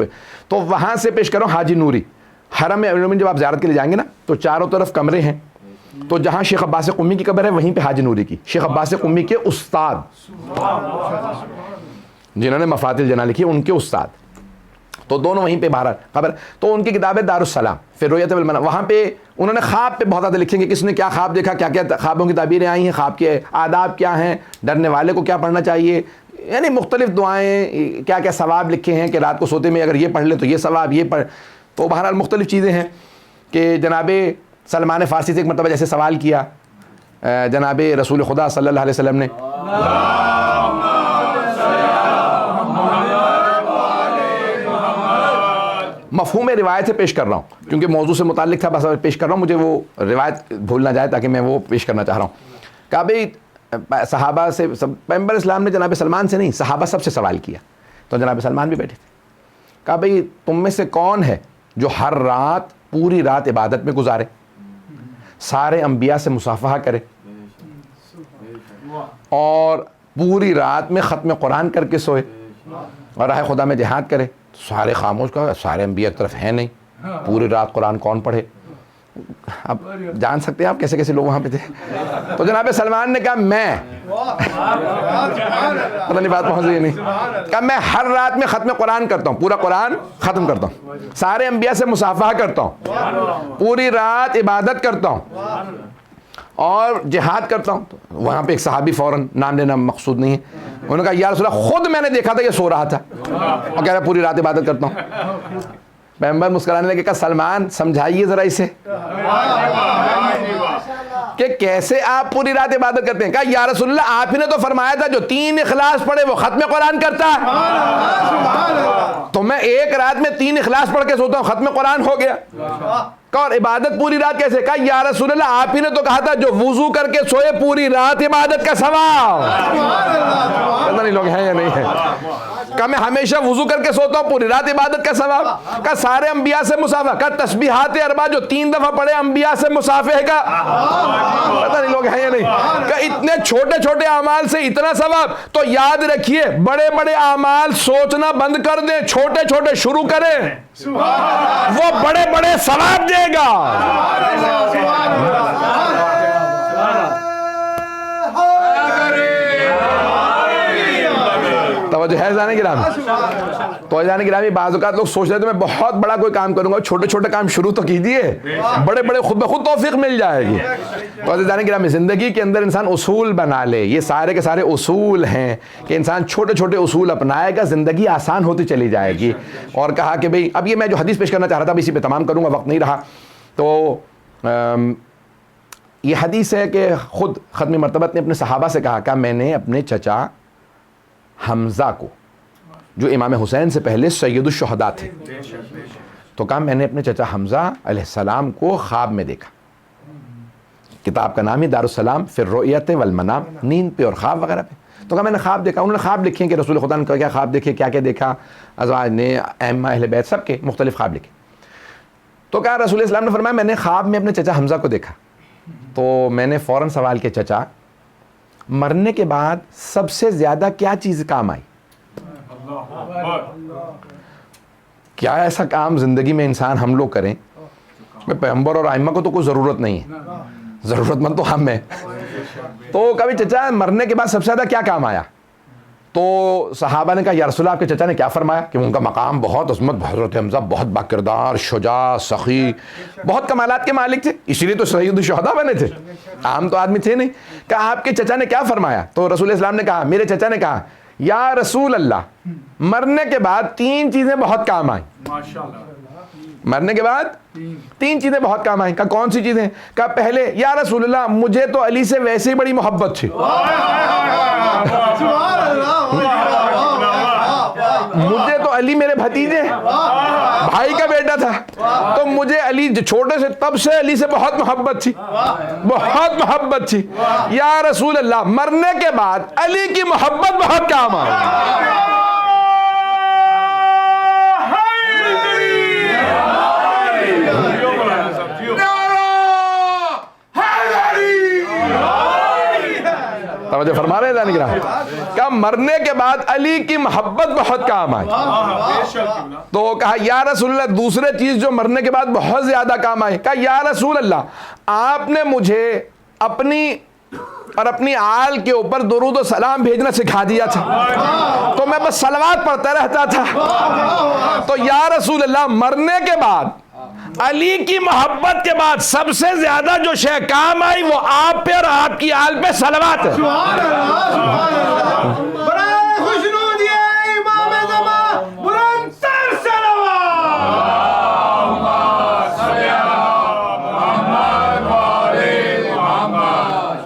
تو وہاں سے پیش کرو حاجی نوری. حرم میں جب آپ زیارت کے لیے جائیں گے نا تو چاروں طرف کمرے ہیں. تو جہاں شیخ عباس قمی کی قبر ہے وہیں پہ حاجی نوری کی. شیخ عباس قمی کے استاد جنہوں نے مفاتیح الجنان لکھی, ان کے استاد, تو دونوں وہیں پہ باہر قبر. تو ان کی کتاب ہے دار السلام پھر رؤیت والمنام. وہاں پہ انہوں نے خواب پہ بہت زیادہ لکھیں گے, کس نے کیا خواب دیکھا, کیا کیا خوابوں کی تعبیریں آئی ہیں, خواب کے آداب کیا ہیں, ڈرنے والے کو کیا پڑھنا چاہیے, یعنی مختلف دعائیں, کیا کیا ثواب لکھے ہیں کہ رات کو سوتے میں اگر یہ پڑھ لے تو یہ ثواب, یہ پڑھ. تو بہرحال مختلف چیزیں ہیں. کہ جناب سلمان فارسی سے ایک مرتبہ جیسے سوال کیا جناب رسول خدا صلی اللہ علیہ وسلم نے, مفہوم روایت سے پیش کر رہا ہوں کیونکہ موضوع سے متعلق تھا, بس پیش کر رہا ہوں, مجھے وہ روایت بھول نہ جائے تاکہ میں وہ پیش کرنا چاہ رہا ہوں. کہا بھئی صحابہ سے, پیغمبر اسلام نے جناب سلمان سے نہیں صحابہ سب سے سوال کیا, تو جناب سلمان بھی بیٹھے تھے. کہا بھئی تم میں سے کون ہے جو ہر رات پوری رات عبادت میں گزارے, سارے انبیاء سے مصافحہ کرے, اور پوری رات میں ختم قرآن کر کے سوئے, اور راہ خدا میں جہاد کرے. سارے خاموش, کہا سارے انبیاء کی طرف ہیں نہیں, پوری رات قرآن کون پڑھے. اب جان سکتے ہیں آپ کیسے کیسے لوگ وہاں پہ تھے. تو جناب سلمان نے کہا میں, پتہ نہیں بات پہنچ رہی ہے نہیں, کہا میں ہر رات میں ختم قرآن کرتا ہوں, پورا قرآن ختم کرتا ہوں, سارے انبیاء سے مصافحہ کرتا ہوں, پوری رات عبادت کرتا ہوں اور جہاد کرتا ہوں. وہاں پہ ایک صحابی فوراً, نام لینا مقصود نہیں ہے, انہوں نے کہا یا رسول اللہ خود میں نے دیکھا تھا یہ سو رہا تھا اور کہہ رہا پوری رات عبادت کرتا ہوں. پیغمبر مسکرانے لگے, کہا سلمان سمجھائیے ذرا اسے کہ کیسے آپ پوری رات عبادت کرتے ہیں. کہا یا رسول اللہ آپ ہی نے تو فرمایا تھا جو 3 اخلاص پڑھے وہ ختم قرآن کرتا ہے, تو میں ایک رات میں 3 اخلاص پڑھ کے سوتا ہوں, ختم قرآن ہو گیا. اور عبادت پوری رات کیسے؟ کہا یا رسول اللہ آپ ہی نے تو کہا تھا جو وضو کر کے سوئے پوری رات عبادت کا ثواب. پتہ نہیں لوگ ہیں یا نہیں ہے. کہا میں ہمیشہ وضو کر کے سوتا ہوں, پوری رات عبادت کا ثواب. کہا سارے انبیاء سے مصافحہ, کہا تسبیحات 4 جو 3 دفعہ پڑھے انبیاء سے مصافحہ کا, پتہ نہیں لوگ ہیں یا نہیں. کہا اتنے چھوٹے چھوٹے اعمال سے اتنا ثواب. تو یاد رکھیے بڑے بڑے اعمال سوچنا بند کر دیں, چھوٹے چھوٹے شروع کریں, وہ بڑے بڑے ثواب دے گا. توجہ ہے جانے گرامی. تو جانے گرامی بعض اوقات لوگ سوچ رہے تھے میں بہت بڑا کوئی کام کروں گا, چھوٹے چھوٹے کام شروع تو کیجیے, بڑے بڑے خود بخود توفیق مل جائے گی. تو جانے گرامی زندگی کے اندر انسان اصول بنا لے, یہ سارے کے سارے اصول ہیں کہ انسان چھوٹے چھوٹے اصول اپنائے گا, زندگی آسان ہوتی چلی جائے گی. اور کہا کہ بھئی اب یہ میں جو حدیث پیش کرنا چاہ رہا تھا اسی پہ تمام کروں گا, وقت نہیں رہا. تو یہ حدیث ہے کہ خود ختم مرتبت نے اپنے صحابہ سے کہا کہ میں نے اپنے چچا حمزہ کو, جو امام حسین سے پہلے سید الشہداء تھے, تو کہا میں نے اپنے چچا حمزہ علیہ السلام کو خواب میں دیکھا. کتاب کا نام ہے دار السلام فی الرؤیت والمنام, نیند پہ اور خواب وغیرہ پہ. تو کہا میں نے خواب دیکھا. انہوں نے خواب لکھے کہ رسول خدا نے کیا خواب دیکھے, کیا کیا دیکھا, ازواج نے, ائمہ اہل بیت سب کے مختلف خواب لکھے. تو کہا رسول اسلام نے فرمایا میں نے خواب میں اپنے چچا حمزہ کو دیکھا. تو میں نے فوراً سوال کیا چچا مرنے کے بعد سب سے زیادہ کیا چیز کام آئی؟ کیا ایسا کام زندگی میں انسان ہم لوگ کریں, میں پیغمبر اور ائمہ کو تو کوئی ضرورت نہیں ہے, ضرورت مند تو ہم ہیں. تو کبھی چچا مرنے کے بعد سب سے زیادہ کیا کام آیا؟ تو صحابہ نے کہا یا رسول اللہ آپ کے چچا نے کیا فرمایا کہ ان کا مقام بہت عظمت, حضرت حمزہ بہت باکردار, شجاع, سخی, بہت کمالات کے مالک تھے, اسی لیے تو سید الشہداء بنے تھے, عام تو آدمی تھے نہیں. کہا آپ کے چچا نے کیا فرمایا؟ تو رسول اسلام نے کہا, میرے چچا نے کہا یا رسول اللہ مرنے کے بعد 3 چیزیں بہت کام آئیں. مرنے کے بعد 3 چیزیں بہت کام آئیں. کہا کون سی چیزیں؟ کہا پہلے یا رسول اللہ مجھے تو علی سے ویسے ہی بڑی محبت تھی, مجھے تو علی میرے بھتیجے بھائی کا بیٹا تھا, تو مجھے علی چھوٹے سے تب سے علی سے بہت محبت تھی, بہت محبت تھی. یا رسول اللہ مرنے کے بعد علی کی محبت بہت کام آئی. توجہ فرما رہے ہیں جانے گرام, کہا مرنے کے بعد علی کی محبت بہت کام آئی. تو کہا یا رسول اللہ دوسرے چیز جو مرنے کے بعد بہت زیادہ کام آئی, کہا یا رسول اللہ آپ نے مجھے اپنی اور اپنی آل کے اوپر درود و سلام بھیجنا سکھا دیا تھا, تو میں بس صلوات پڑھتا رہتا تھا. تو یا رسول اللہ مرنے کے بعد علی کی محبت کے بعد سب سے زیادہ جو شے کام آئی وہ آپ پہ اور آپ کی آل پہ صلوات ہے.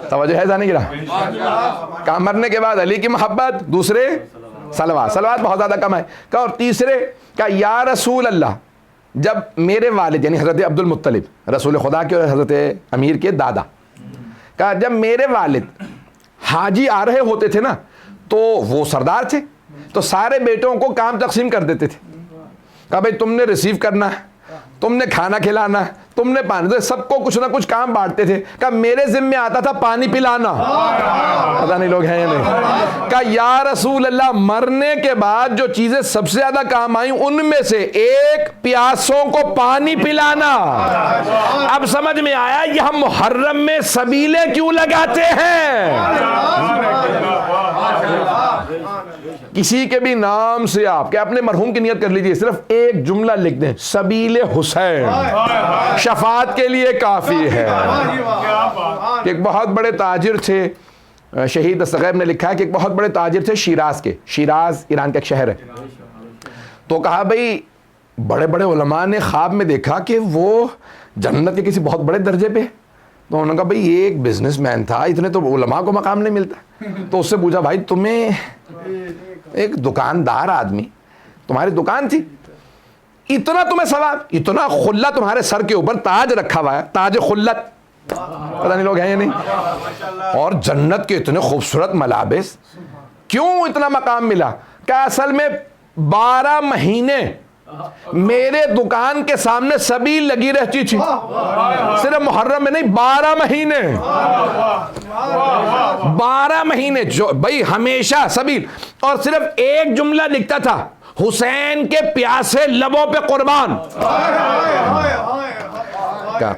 توجہ ہے جانے گرا, کام مرنے کے بعد علی کی محبت, دوسرے صلوات بہت زیادہ کم ہے. اور تیسرے کہا یا رسول اللہ جب میرے والد یعنی حضرت عبد المطلب رسول خدا کے اور حضرت امیر کے دادا, کہا جب میرے والد حاجی آ رہے ہوتے تھے نا تو وہ سردار تھے, تو سارے بیٹوں کو کام تقسیم کر دیتے تھے. کہا بھائی تم نے ریسیو کرنا ہے, تم نے کھانا کھلانا, تم نے پانی, تو سب کو کچھ نہ کچھ کام بانٹتے تھے. کہا میرے ذمہ آتا تھا پانی پلانا, پتہ نہیں لوگ ہیں یا نہیں. کہا یا رسول اللہ مرنے کے بعد جو چیزیں سب سے زیادہ کام آئیں ان میں سے ایک پیاسوں کو پانی پلانا. اب سمجھ میں آیا یہ ہم محرم میں سبیلیں کیوں لگاتے ہیں. کسی کے بھی نام سے آپ کہ اپنے مرحوم کی نیت کر لیجئے, صرف ایک جملہ لکھ دیں سبیل حسین, شفاعت کے لیے کافی ہے. ایک بہت بڑے تاجر تھے, شہید دستغیب نے لکھا ہے کہ ایک بہت بڑے تاجر تھے شیراز کے, شیراز ایران کا ایک شہر ہے. تو کہا بھئی بڑے بڑے علماء نے خواب میں دیکھا کہ وہ جنت کے کسی بہت بڑے درجے پہ. تو انہوں نے کہا بھئی یہ ایک بزنس مین تھا, اتنے تو علماء کو مقام نہیں ملتا. تو اس سے پوچھا بھائی تمہیں, ایک دکاندار آدمی, تمہاری دکان تھی, اتنا تمہیں ثواب, اتنا خلہ تمہارے سر کے اوپر تاج رکھا ہوا ہے, تاج خلت, پتہ نہیں لوگ ہیں یا نہیں, اور جنت کے اتنے خوبصورت ملابس, کیوں اتنا مقام ملا؟ کہ اصل میں 12 مہینے میرے دکان کے سامنے سبیل لگی رہتی تھی, صرف محرم میں نہیں, 12 مہینے 12 مہینے جو بھائی ہمیشہ سبیل. اور صرف ایک جملہ لکھتا تھا حسین کے پیاسے لبوں پہ قربان.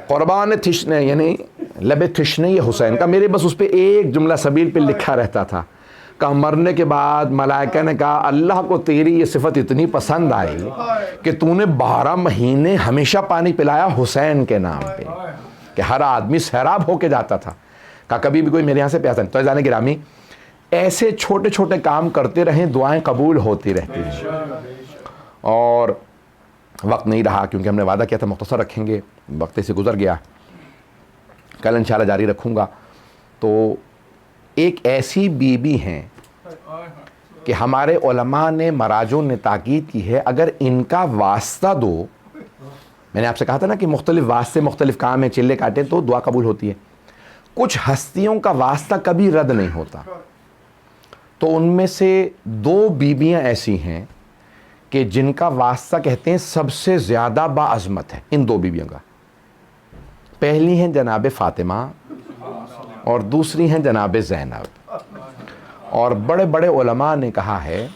قربان تشنے یعنی لب تشنے حسین کا, میرے بس اس پہ ایک جملہ سبیل پہ لکھا رہتا تھا. کہ مرنے کے بعد ملائکہ نے کہا اللہ کو تیری یہ صفت اتنی پسند آئی کہ تو نے 12 مہینے ہمیشہ پانی پلایا حسین کے نام پہ, کہ ہر آدمی سیراب ہو کے جاتا تھا. کہا کبھی بھی کوئی میرے یہاں سے پیاسا نہیں. تو جانے گرامی ایسے چھوٹے چھوٹے کام کرتے رہیں, دعائیں قبول ہوتی رہتی ہیں. اور وقت نہیں رہا کیونکہ ہم نے وعدہ کیا تھا مختصر رکھیں گے, وقت سے گزر گیا, کل انشاءاللہ جاری رکھوں گا. تو ایک ایسی بیوی ہیں کہ ہمارے علماء نے مراجعوں نے تاکید کی ہے اگر ان کا واسطہ دو, میں نے آپ سے کہا تھا نا کہ مختلف واسطے مختلف کام ہیں, چلے کاٹے تو دعا قبول ہوتی ہے. کچھ ہستیوں کا واسطہ کبھی رد نہیں ہوتا. تو ان میں سے 2 بیویاں ایسی ہیں کہ جن کا واسطہ کہتے ہیں سب سے زیادہ باعظمت ہے. ان 2 بیویوں کا، پہلی ہیں جناب فاطمہ اور دوسری ہیں جناب زینب. اور بڑے بڑے علماء نے کہا ہے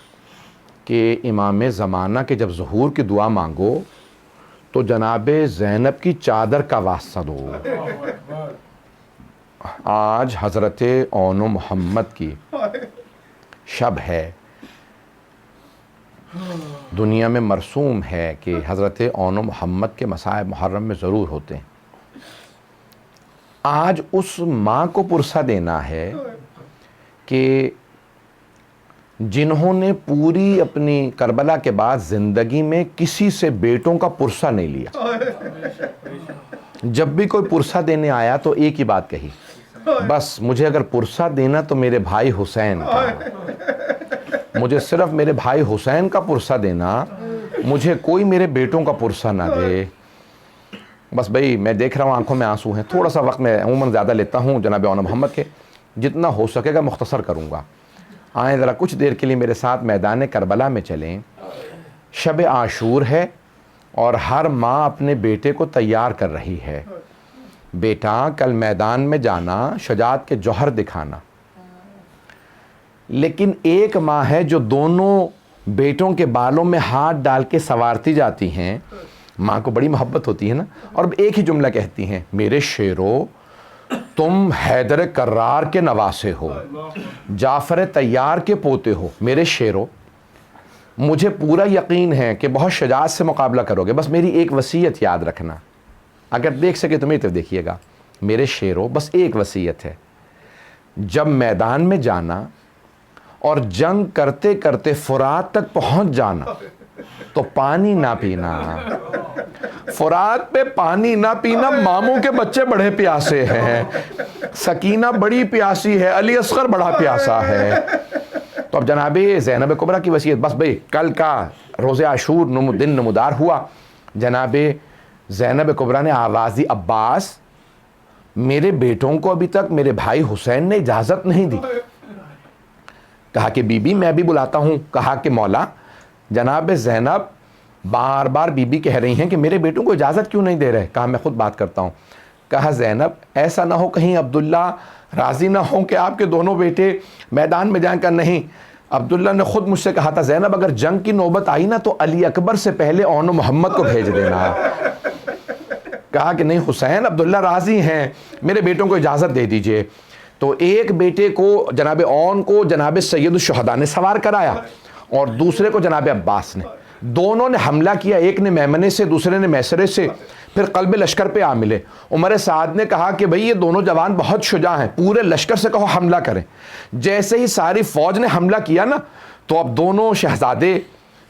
کہ امام زمانہ کے جب ظہور کی دعا مانگو تو جناب زینب کی چادر کا واسطہ دو. آج حضرت اون محمد کی شب ہے، دنیا میں مرسوم ہے کہ حضرت اون محمد کے مصائب محرم میں ضرور ہوتے ہیں. آج اس ماں کو پرسہ دینا ہے کہ جنہوں نے پوری اپنی کربلا کے بعد زندگی میں کسی سے بیٹوں کا پرسہ نہیں لیا. جب بھی کوئی پرسہ دینے آیا تو ایک ہی بات کہی، بس مجھے اگر پرسہ دینا تو میرے بھائی حسین کا، مجھے صرف میرے بھائی حسین کا پرسہ دینا، مجھے کوئی میرے بیٹوں کا پرسہ نہ دے. بس بھائی میں دیکھ رہا ہوں آنکھوں میں آنسو ہیں، تھوڑا سا وقت میں عموماً زیادہ لیتا ہوں جناب اون محمد کے، جتنا ہو سکے گا مختصر کروں گا. آئیں ذرا کچھ دیر کے لیے میرے ساتھ میدان کربلا میں چلیں. شب عاشور ہے اور ہر ماں اپنے بیٹے کو تیار کر رہی ہے. بیٹا کل میدان میں جانا، شجاعت کے جوہر دکھانا. لیکن ایک ماں ہے جو دونوں بیٹوں کے بالوں میں ہاتھ ڈال کے سنوارتی جاتی ہیں. ماں کو بڑی محبت ہوتی ہے نا، اور ایک ہی جملہ کہتی ہیں، میرے شیرو تم حیدر کرار کے نواسے ہو، جعفر طیار کے پوتے ہو. میرے شیرو مجھے پورا یقین ہے کہ بہت شجاعت سے مقابلہ کرو گے، بس میری ایک وصیت یاد رکھنا، اگر دیکھ سکے تو میری طرف دیکھیے گا. میرے شیرو بس ایک وصیت ہے، جب میدان میں جانا اور جنگ کرتے کرتے فرات تک پہنچ جانا تو پانی نہ پینا. فرات پہ پانی نہ پینا، ماموں کے بچے بڑے پیاسے ہیں، سکینہ بڑی پیاسی ہے، علی اصغر بڑا پیاسا ہے. تو اب جناب زینب کبریٰ کی وصیت، بس بھئی کل کا روز عاشور دن نمودار ہوا. جناب زینب کبریٰ نے آواز دی، عباس میرے بیٹوں کو ابھی تک میرے بھائی حسین نے اجازت نہیں دی. کہا کہ بی بی میں بھی بلاتا ہوں. کہا کہ مولا جناب زینب بار بار بی بی کہہ رہی ہیں کہ میرے بیٹوں کو اجازت کیوں نہیں دے رہے. کہا میں خود بات کرتا ہوں. کہا زینب ایسا نہ ہو کہیں عبداللہ راضی نہ ہوں کہ آپ کے دونوں بیٹے میدان میں جائیں. کر نہیں، عبداللہ نے خود مجھ سے کہا تھا زینب اگر جنگ کی نوبت آئی نا تو علی اکبر سے پہلے اون محمد کو بھیج دینا. کہا کہ نہیں حسین عبداللہ راضی ہیں، میرے بیٹوں کو اجازت دے دیجئے. تو ایک بیٹے کو جناب اون کو جناب سید الشہداء نے سوار کرایا اور دوسرے کو جناب عباس نے. دونوں نے حملہ کیا، ایک نے میمنے سے دوسرے نے میسرے سے، پھر قلب لشکر پہ آ ملے. عمر سعد نے کہا کہ بھئی یہ دونوں جوان بہت شجاع ہیں، پورے لشکر سے کہو حملہ کریں. جیسے ہی ساری فوج نے حملہ کیا نا تو اب دونوں شہزادے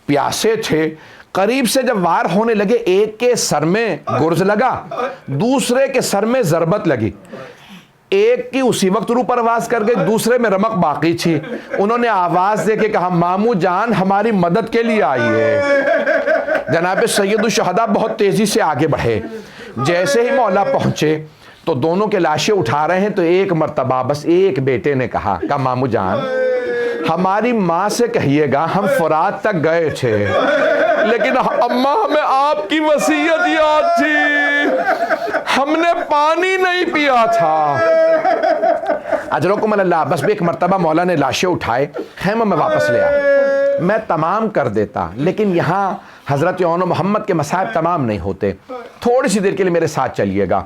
پیاسے تھے. قریب سے جب وار ہونے لگے، ایک کے سر میں گرز لگا، دوسرے کے سر میں ضربت لگی. ایک کی اسی وقت روح پرواز کر گئی، دوسرے میں رمق باقی تھی. انہوں نے آواز دے کے کہا مامو جان ہماری مدد کے لیے آئی ہے. جناب سید الشہداء بہت تیزی سے آگے بڑھے. جیسے ہی مولا پہنچے تو دونوں کے لاشیں اٹھا رہے ہیں تو ایک مرتبہ بس ایک بیٹے نے کہا مامو جان ہماری ماں سے کہیے گا ہم فرات تک گئے تھے لیکن اماں ہمیں آپ کی وصیت یاد تھی، ہم نے پانی نہیں پیا تھا. اجرکم اللہ. بس ایک مرتبہ مولا نے لاشیں اٹھائے، خیمہ میں واپس لے آئے. میں تمام کر دیتا لیکن یہاں حضرت اون محمد کے مصائب تمام نہیں ہوتے. تھوڑی سی دیر کے لیے میرے ساتھ چلیے گا.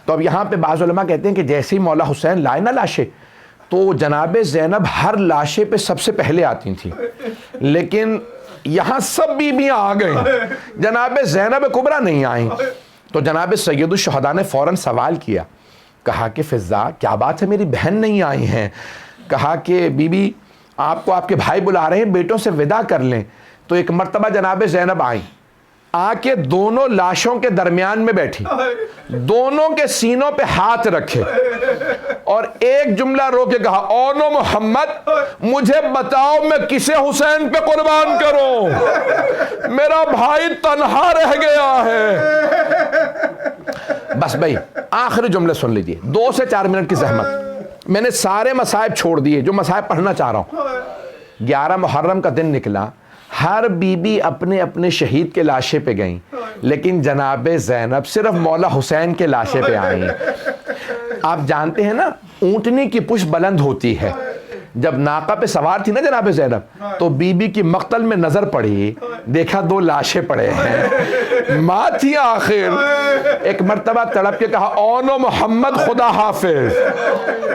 تو اب یہاں پہ بعض علماء کہتے ہیں کہ جیسے ہی مولا حسین لائے نا لاشیں تو جناب زینب ہر لاشے پہ سب سے پہلے آتی تھیں، لیکن یہاں سب بیویاں آ گئیں، جناب زینب کبریٰ نہیں آئیں. تو جناب سید الشہداء نے فوراً سوال کیا، کہا کہ فضا کیا بات ہے میری بہن نہیں آئی ہیں. کہا کہ بی بی آپ کو آپ کے بھائی بلا رہے ہیں، بیٹوں سے وداع کر لیں. تو ایک مرتبہ جناب زینب آئیں، آ کے دونوں لاشوں کے درمیان میں بیٹھی، دونوں کے سینوں پہ ہاتھ رکھے اور ایک جملہ رو کے کہا اون محمد مجھے بتاؤ میں کسے حسین پہ قربان کروں، میرا بھائی تنہا رہ گیا ہے. بس بھائی آخری جملے سن لیجئے، 2 سے 4 منٹ کی زحمت. میں نے سارے مصائب چھوڑ دیے جو مصائب پڑھنا چاہ رہا ہوں. 11 محرم کا دن نکلا, ہر بی بی اپنے اپنے شہید کے لاشے پہ گئیں, لیکن جناب زینب صرف مولا حسین کے لاشے پہ آئیں. آپ جانتے ہیں نا اونٹنی کی پشت بلند ہوتی ہے, جب ناقہ پہ سوار تھی نا جناب زینب تو بی بی کی مقتل میں نظر پڑی, دیکھا 2 لاشیں پڑے ہیں, ماں تھی آخر. ایک مرتبہ تڑپ کے کہا اونو محمد خدا حافظ.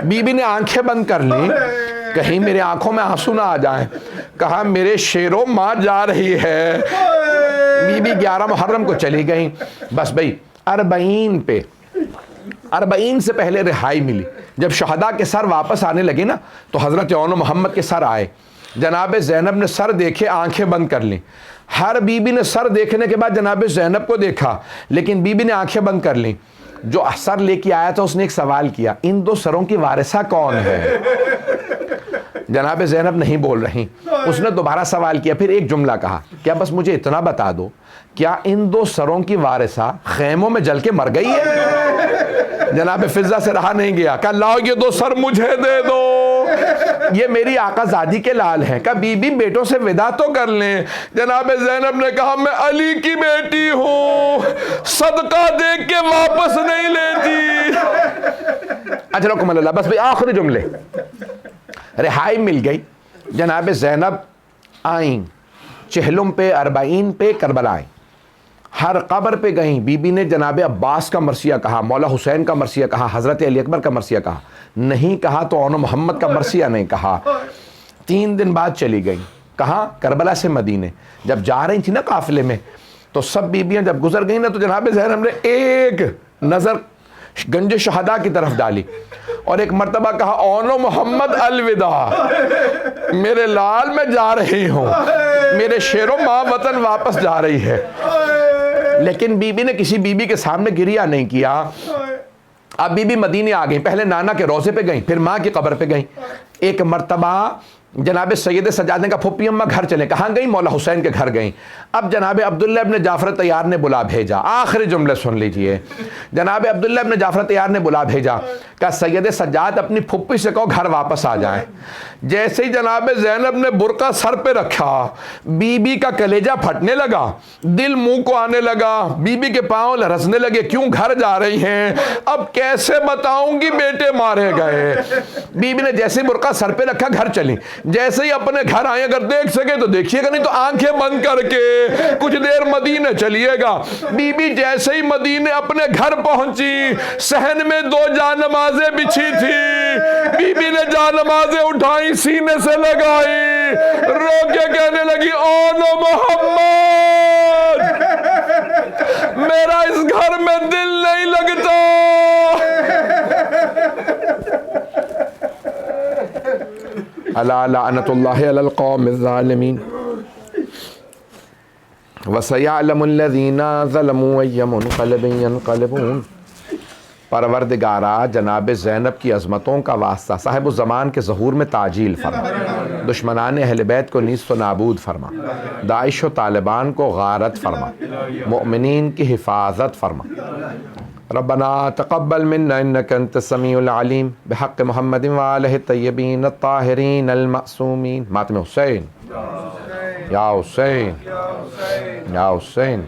بی بی نے آنکھیں بند کر لی, کہیں میرے آنکھوں میں آنسو نہ آ جائیں. کہا میرے شیرو ماں جا رہی ہے. بی بی 11 محرم کو چلی گئیں. بس بھئی 40 سے پہلے رہائی ملی. جب شہداء کے سر واپس آنے لگے نا تو حضرت اونو محمد کے سر آئے. جناب زینب نے سر دیکھے, آنکھیں بند کر لیں. ہر بی بی نے سر دیکھنے کے بعد جناب زینب کو دیکھا, لیکن بی بی نے آنکھیں بند کر لیں. جو سر لے کے آیا تھا اس نے ایک سوال کیا, ان 2 سروں کی وارثہ کون ہے؟ جناب زینب نہیں بول رہی. اس نے دوبارہ سوال کیا, پھر ایک جملہ کہا, کیا بس مجھے اتنا بتا دو, کیا ان 2 سروں کی وارثہ خیموں میں جل کے مر گئی ہے؟ جناب فضہ سے رہا نہیں گیا, کہا لاؤ یہ 2 سر مجھے دے دو, یہ میری آقا زادی کے لال ہیں. کہا بی بی بیٹوں سے ودا تو کر لیں. جناب زینب نے کہا میں علی کی بیٹی ہوں, صدقہ دے کے واپس نہیں لیتی. اجرکم اللہ. بس بھئی آخری جملے. رہائی مل گئی. جناب زینب آئیں چہلم پہ, 40 پہ, کربلا آئیں. ہر قبر پہ گئیں. بی بی نے جناب عباس کا مرثیہ کہا, مولا حسین کا مرثیہ کہا, حضرت علی اکبر کا مرثیہ کہا. نہیں کہا تو اونو محمد کا مرثیہ نہیں کہا. 3 دن بعد چلی گئیں. کہاں؟ کربلا سے مدینے. جب جا رہی تھی نا قافلے میں تو سب بیبیاں جب گزر گئیں نا تو جناب زینب نے ایک نظر گنج شہداء کی طرف ڈالی اور ایک مرتبہ کہا اونو محمد الوداع, میرے لال میں جا رہی ہوں, میرے شیرو ماں وطن واپس جا رہی ہے. لیکن بی بی نے کسی بی بی کے سامنے گریہ نہیں کیا. اب بی بی مدینے آ گئیں. پہلے نانا کے روضے پہ گئیں, پھر ماں کی قبر پہ گئیں. ایک مرتبہ جناب سید سجاد نے کہا پھپھی اماں گھر چلیں. کہاں گئیں؟ مولا حسین کے گھر گئیں. اب جناب عبداللہ ابن جعفر طیار نے بلا بھیجا. آخری جملے سن لیجئے. جناب عبداللہ ابن جعفر طیار نے بلا بھیجا, کہا سید سجاد اپنی پھپھی سے کہو گھر واپس آ جائیں. جیسے ہی جناب زینب نے برقع سر پہ رکھا, بی بی کا کلیجہ پھٹنے لگا, دل منہ کو آنے لگا, بی بی کے پاؤں لرزنے لگے. کیوں گھر جا رہی ہیں؟ اب کیسے بتاؤں گی بیٹے مارے گئے. بی بی نے جیسے ہی برقع سر پہ رکھا گھر چلی. جیسے ہی اپنے گھر آئے, اگر دیکھ سکے تو دیکھیے گا, نہیں تو آنکھیں بند کر کے کچھ دیر مدینے چلیے گا. بی بی جیسے ہی مدینے اپنے گھر پہنچی, صحن میں 2 جانمازیں بچھی تھی. بی بی نے جانمازیں اٹھائی, سینے سے لگائی, رو کے کہنے لگی اونو محمد, میرا اس گھر میں دل نہیں لگتا. الا لعنت اللہ علی القوم الظالمین وسیعلم الذین ظلموا ای منقلب ینقلبون. پروردگارا جناب زینب کی عظمتوں کا واسطہ صاحب الزمان کے ظہور میں تعجیل فرما, دشمنان اہل بیت کو نیست و نابود فرما, داعش و طالبان کو غارت فرما, مؤمنین کی حفاظت فرما. ربنا تقبل منا انك انت السميع العليم بحق محمد وآلہ الطیبین الطاہرین المعصومین. ماتم حسین یا حسین یا حسین.